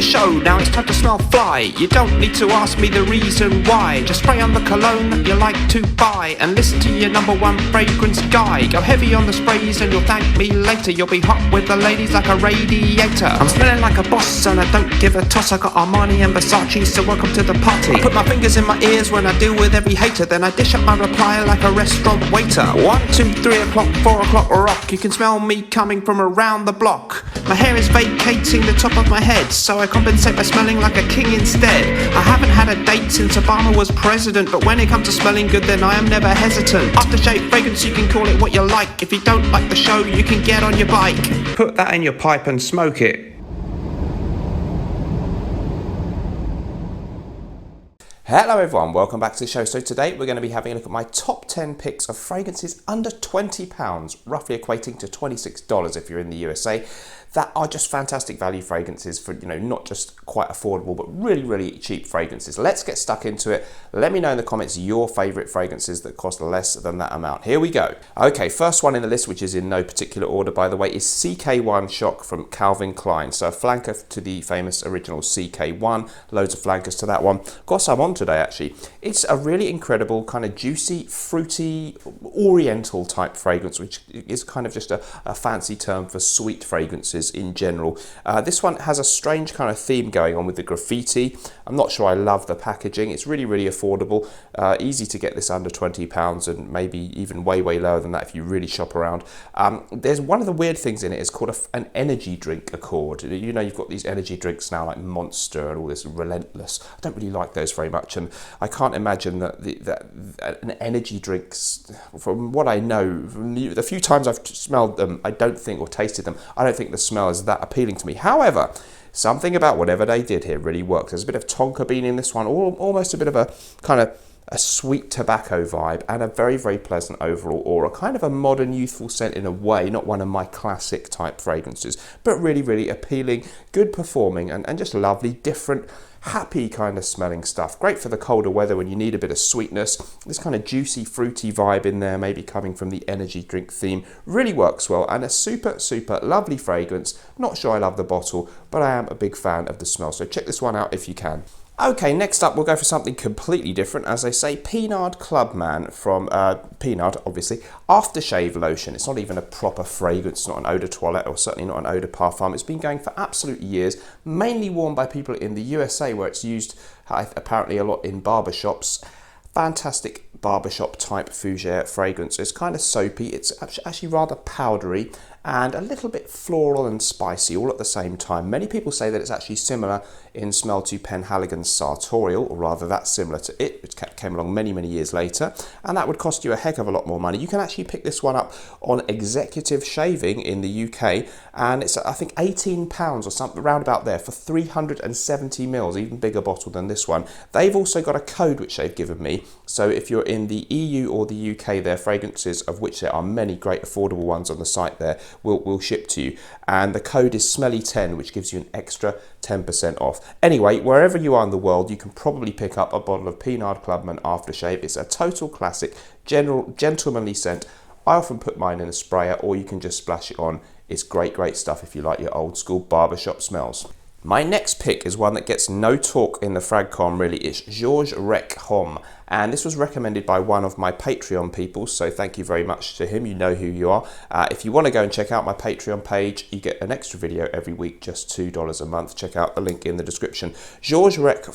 the show, now it's time to smell fly. You don't need to ask me the reason why. Just spray on the cologne that you like to buy and listen to your #1 fragrance guy. Go heavy on the sprays and you'll thank me later. You'll be hot with the ladies like a radiator. I'm smelling like a boss and I don't give a toss. I got Armani and Versace, so welcome to the party. I put my fingers in my ears when I deal with every hater. Then I dish up my reply like a restaurant waiter. 1, 2, 3 o'clock, 4 o'clock rock. You can smell me coming from around the block. My hair is vacating the top of my head, so I compensate by smelling like a king instead. I haven't had a date since Obama was president, but when it comes to smelling good, then I am never hesitant. Aftershave fragrance, you can call it what you like. If you don't like the show, you can get on your bike. Put that in your pipe and smoke it. Hello everyone, welcome back to the show. So today we're going to be having a look at my top 10 picks of fragrances under £20, roughly equating to $26 if you're in the USA. That are just fantastic value fragrances for, not just quite affordable, but really, really cheap fragrances. Let's get stuck into it. Let me know in the comments your favorite fragrances that cost less than that amount. Here we go. Okay, first one in the list, which is in no particular order, by the way, is CK1 Shock from Calvin Klein. So a flanker to the famous original CK1. Loads of flankers to that one. Got some on today, actually. It's a really incredible kind of juicy, fruity, oriental type fragrance, which is kind of just a fancy term for sweet fragrances in general. This one has a strange kind of theme going on with the graffiti. I'm not sure I love the packaging. It's really, really affordable. Easy to get this under £20 and maybe even way, way lower than that if you really shop around. There's one of the weird things in it is called an energy drink accord. You've got these energy drinks now like Monster and all this Relentless. I don't really like those very much, and I can't imagine that an energy drinks, from what I know, from the few times I've smelled them, I don't think, or tasted them, I don't think the smell is that appealing to me. However, something about whatever they did here really works. There's a bit of tonka bean in this one, almost a bit of a kind of a sweet tobacco vibe, and a very, very pleasant overall aura. Kind of a modern, youthful scent in a way, not one of my classic type fragrances, but really, really appealing, good performing, and just lovely, different, happy kind of smelling stuff. Great for the colder weather when you need a bit of sweetness. This kind of juicy, fruity vibe in there, maybe coming from the energy drink theme, really works well, and a super, super lovely fragrance. Not sure I love the bottle, but I am a big fan of the smell, so check this one out if you can. Okay, next up we'll go for something completely different. As I say, PINAUD CLUBMAN from PINAUD, obviously, aftershave lotion. It's not even a proper fragrance, it's not an eau de toilette, or certainly not an eau de parfum. It's been going for absolute years, mainly worn by people in the USA, where it's used apparently a lot in barbershops. Fantastic barbershop type fougere fragrance. It's kind of soapy, it's actually rather powdery, and a little bit floral and spicy all at the same time. Many people say that it's actually similar in smell to Penhaligon's Sartorial, or rather that's similar to it, which came along many, many years later, and that would cost you a heck of a lot more money. You can actually pick this one up on Executive Shaving in the UK, and it's I think £18 or something around about there for 370 mils, even bigger bottle than this one. They've also got a code which they've given me, so if you're in the EU or the UK, their fragrances, of which there are many great affordable ones on the site there, will ship to you, and the code is Smelly10, which gives you an extra 10% off. Anyway, wherever you are in the world, you can probably pick up a bottle of PINAUD CLUBMAN aftershave. It's a total classic, gentlemanly scent. I often put mine in a sprayer, or you can just splash it on. It's great, great stuff if you like your old school barbershop smells. My next pick is one that gets no talk in the Fragcom really. It's Georges RECH Homme, and this was recommended by one of my Patreon people, so thank you very much to him. You know who you are. If you want to go and check out my Patreon page, you get an extra video every week, just $2 a month. Check out the link in the description. Georges RECH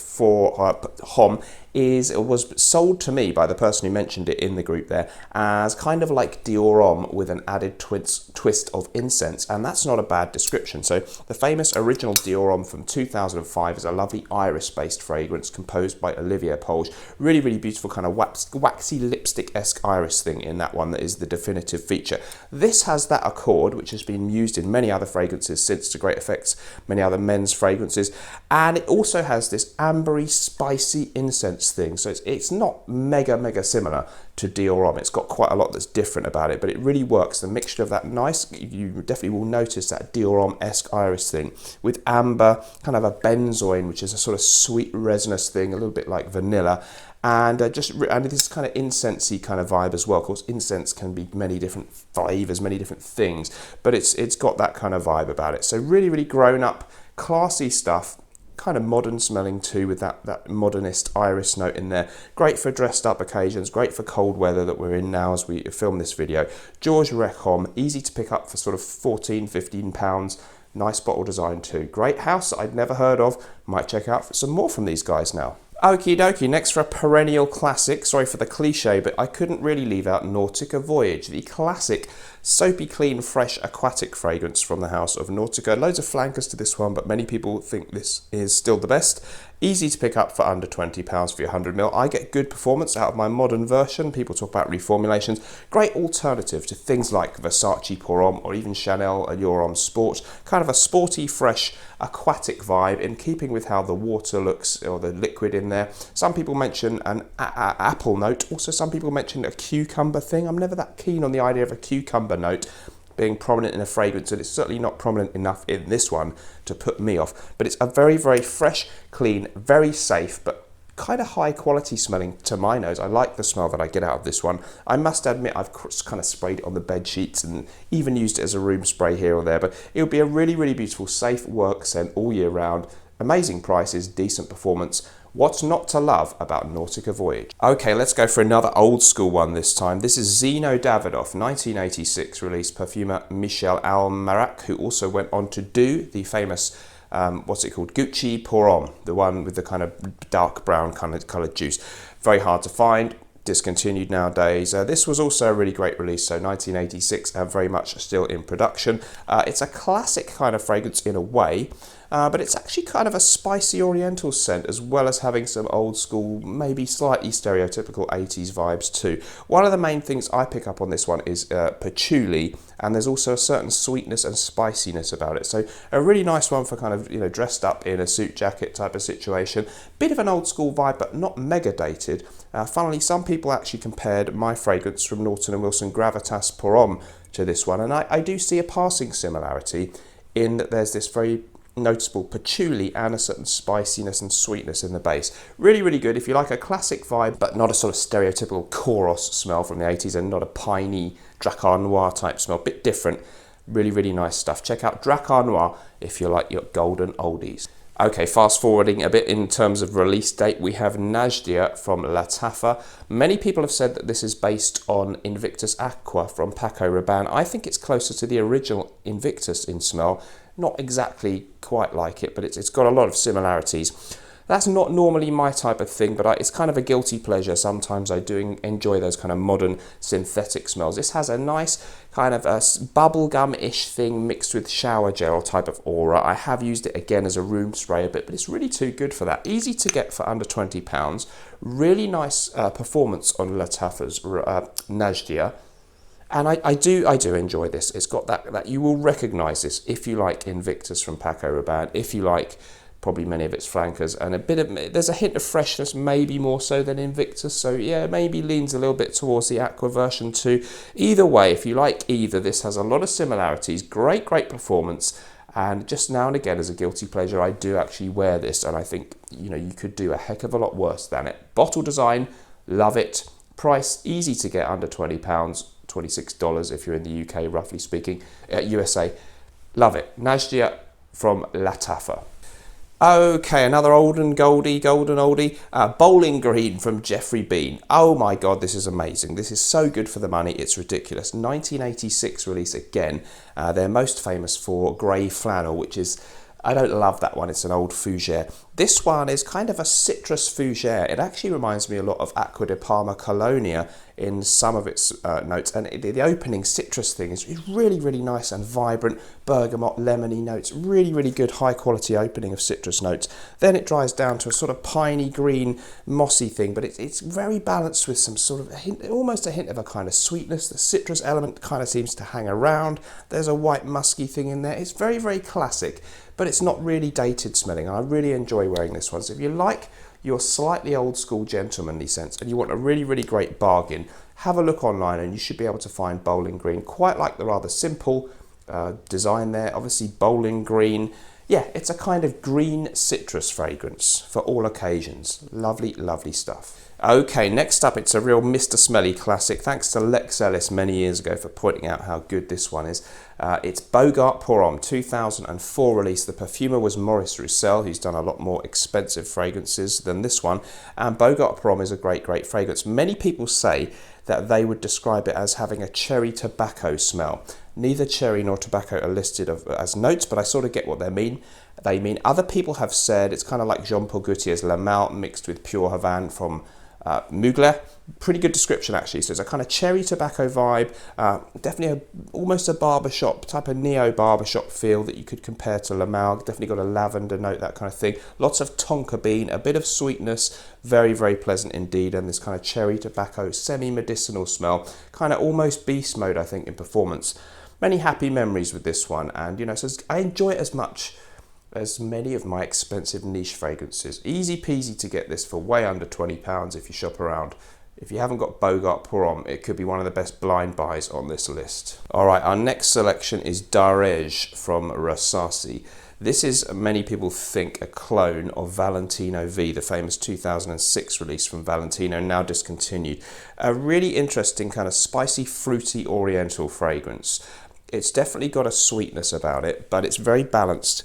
Homme was sold to me by the person who mentioned it in the group there as kind of like Dior Homme with an added twist of incense, and that's not a bad description. So the famous original Dior Homme from 2005 is a lovely iris-based fragrance composed by Olivier Polge. Really, really beautiful kind of waxy lipstick-esque iris thing in that one that is the definitive feature. This has that accord, which has been used in many other fragrances since, to great effects, many other men's fragrances, and it also has this ambery, spicy incense thing. So it's not mega similar to Dior Homme. It's got quite a lot that's different about it, but it really works. The mixture of that nice, you definitely will notice that Dior Homme-esque iris thing with amber, kind of a benzoin, which is a sort of sweet resinous thing, a little bit like vanilla, and this kind of incensey kind of vibe as well. Of course, incense can be many different flavors, many different things, but it's got that kind of vibe about it. So really, really grown up, classy stuff. kind of modern smelling too, with that modernist iris note in there. Great for dressed up occasions, great for cold weather that we're in now as we film this video. George RECH Homme, easy to pick up for sort of 14, 15 pounds. Nice bottle design too. Great house that I'd never heard of. Might check out for some more from these guys now. Okie dokie, next for a perennial classic. Sorry for the cliche, but I couldn't really leave out NAUTICA VOYAGE, the classic soapy clean fresh aquatic fragrance from the house of NAUTICA. Loads of flankers to this one, but many people think this is still the best. Easy to pick up for under £20 for your 100ml. I get good performance out of my modern version. People talk about reformulations. Great alternative to things like Versace Pour Homme or even Chanel Allure Homme Sport. Kind of a sporty, fresh, aquatic vibe in keeping with how the water looks or the liquid in there. Some people mention an apple note. Also, some people mention a cucumber thing. I'm never that keen on the idea of a cucumber note being prominent in a fragrance, and it's certainly not prominent enough in this one to put me off. But it's a very, very fresh, clean, very safe, but kind of high quality smelling to my nose. I like the smell that I get out of this one. I must admit I've kind of sprayed it on the bed sheets and even used it as a room spray here or there, but it would be a really, really beautiful, safe work scent all year round. Amazing prices, decent performance. What's not to love about NAUTICA VOYAGE? Okay, let's go for another old school one this time. This is ZINO Davidoff, 1986 release, perfumer Michel Almarac, who also went on to do the famous, what's it called, Gucci Pour Homme, the one with the kind of dark brown coloured juice. Very hard to find, discontinued nowadays. This was also a really great release, so 1986, and very much still in production. It's a classic kind of fragrance in a way, but it's actually kind of a spicy oriental scent, as well as having some old school, maybe slightly stereotypical 80s vibes too. One of the main things I pick up on this one is patchouli, and there's also a certain sweetness and spiciness about it. So a really nice one for kind of, you know, dressed up in a suit jacket type of situation. Bit of an old school vibe, but not mega dated. Funnily, some people actually compared my fragrance from Norton & Wilson Gravitas Pour Homme to this one, and I do see a passing similarity in that there's this very noticeable patchouli and a certain spiciness and sweetness in the base. Really, really good if you like a classic vibe, but not a sort of stereotypical Koros smell from the 80s, and not a piney Drakkar Noir type smell. Bit different. Really, really nice stuff. Check out Drakkar Noir if you like your golden oldies. Okay, fast forwarding a bit in terms of release date, we have NAJDIA from LATTAFA. Many people have said that this is based on Invictus Aqua from Paco Rabanne. I think it's closer to the original Invictus in smell. Not exactly quite like it, but it's got a lot of similarities. That's not normally my type of thing, but it's kind of a guilty pleasure. Sometimes I do enjoy those kind of modern synthetic smells. This has a nice kind of a bubblegum-ish thing mixed with shower gel type of aura. I have used it again as a room spray a bit, but it's really too good for that. Easy to get for under £20. Really nice performance on LATTAFA's NAJDIA. And I do enjoy this. It's got that you will recognise this if you like Invictus from Paco Rabanne, if you like probably many of its flankers, and there's a hint of freshness, maybe more so than Invictus, so yeah, maybe leans a little bit towards the Aqua version too. Either way, if you like either, this has a lot of similarities, great performance, and just now and again as a guilty pleasure, I do actually wear this, and I think, you know, you could do a heck of a lot worse than it. Bottle design, love it. Price, easy to get under £20, $26 if you're in the UK, roughly speaking. USA, love it. NAJDIA from LATTAFA. Okay, another golden oldie, Bowling Green from Geoffrey BEENE. Oh my god, this is amazing. This is so good for the money, it's ridiculous. 1986 release again. They're most famous for grey flannel, which is, I don't love that one, it's an old fougere. This one is kind of a citrus fougere. It actually reminds me a lot of Acqua di Parma Colonia in some of its notes, and the opening citrus thing is really, really nice and vibrant, bergamot, lemony notes, really, really good high quality opening of citrus notes. Then it dries down to a sort of piney green, mossy thing, but it's very balanced with some sort of almost a hint of a kind of sweetness. The citrus element kind of seems to hang around. There's a white musky thing in there. It's very, very classic, but it's not really dated smelling, and I really enjoy wearing this one. So if you like your slightly old school gentlemanly scents and you want a really, really great bargain, have a look online and you should be able to find Bowling Green. Quite like the rather simple design there. Obviously Bowling Green, yeah, it's a kind of green citrus fragrance for all occasions. Lovely, lovely stuff. Okay, next up, it's a real Mr. Smelly classic. Thanks to Lex Ellis many years ago for pointing out how good this one is. It's BOGART Pour Homme, 2004 release. The perfumer was Maurice Roussel, who's done a lot more expensive fragrances than this one. And BOGART Pour Homme is a great fragrance. Many people say that they would describe it as having a cherry tobacco smell. Neither cherry nor tobacco are listed as notes, but I sort of get what they mean. Other people have said it's kind of like Jean-Paul Gaultier's La Malte mixed with Pure Havane from Mugler. Pretty good description actually. So it's a kind of cherry tobacco vibe, definitely almost a barbershop type of neo barbershop feel that you could compare to La Malte. Definitely got a lavender note, that kind of thing. Lots of tonka bean, a bit of sweetness, very pleasant indeed, and this kind of cherry tobacco semi-medicinal smell, kind of almost beast mode I think in performance. Many happy memories with this one, and you know, so I enjoy it as much as many of my expensive niche fragrances. Easy peasy to get this for way under £20 if you shop around. If you haven't got BOGART Pour Homme, it could be one of the best blind buys on this list. All right, our next selection is DAAREJ from RASASI. This is, many people think, a clone of Valentino V, the famous 2006 release from Valentino, now discontinued. A really interesting kind of spicy, fruity oriental fragrance. It's definitely got a sweetness about it, but it's very balanced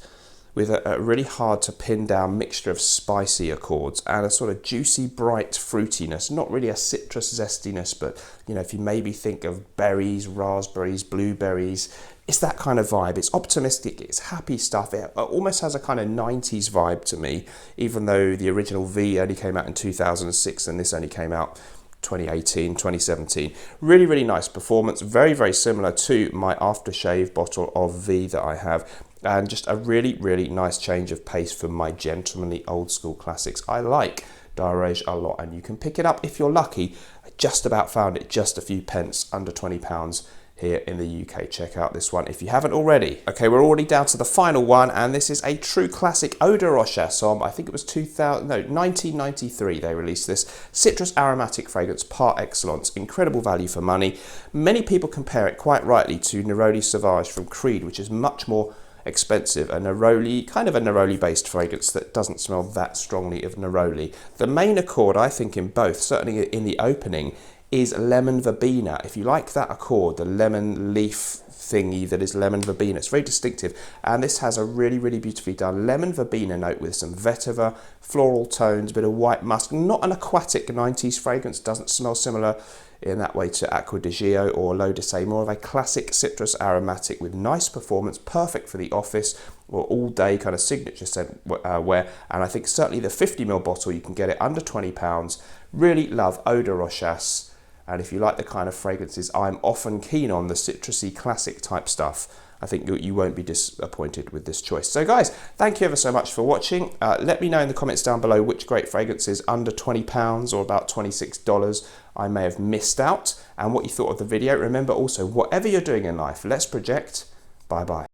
with a really hard to pin down mixture of spicy accords and a sort of juicy, bright fruitiness. Not really a citrus zestiness, but you know, if you maybe think of berries, raspberries, blueberries, it's that kind of vibe. It's optimistic, it's happy stuff. It almost has a kind of 90s vibe to me, even though the original V only came out in 2006 and this only came out 2018, 2017. Really nice performance. Very similar to my aftershave bottle of V that I have. And just a really nice change of pace from my gentlemanly old school classics. I like DAAREJ a lot, and you can pick it up if you're lucky. I just about found it just a few pence, under £20 here in the UK. Check out this one if you haven't already. Okay, we're already down to the final one, and this is a true classic Eau de Roche. I think it was 1993 they released this. Citrus aromatic fragrance par excellence. Incredible value for money. Many people compare it quite rightly to Neroli Sauvage from Creed, which is much more expensive, a neroli, kind of a neroli based fragrance that doesn't smell that strongly of neroli. The main accord, I think, in both, certainly in the opening, is lemon verbena. If you like that accord, the lemon leaf thingy that is lemon verbena, it's very distinctive, and this has a really beautifully done lemon verbena note with some vetiver, floral tones, a bit of white musk. Not an aquatic 90s fragrance, doesn't smell similar in that way to Acqua di Gio or L'Eau de Say, more of a classic citrus aromatic with nice performance, perfect for the office or all day kind of signature scent wear. And I think certainly the 50ml bottle, you can get it under £20. Really love Eau de Roche. And if you like the kind of fragrances I'm often keen on, the citrusy classic type stuff, I think you won't be disappointed with this choice. So guys, thank you ever so much for watching. Let me know in the comments down below which great fragrances under £20 or about $26 I may have missed out, and what you thought of the video. Remember also, whatever you're doing in life, let's project. Bye bye.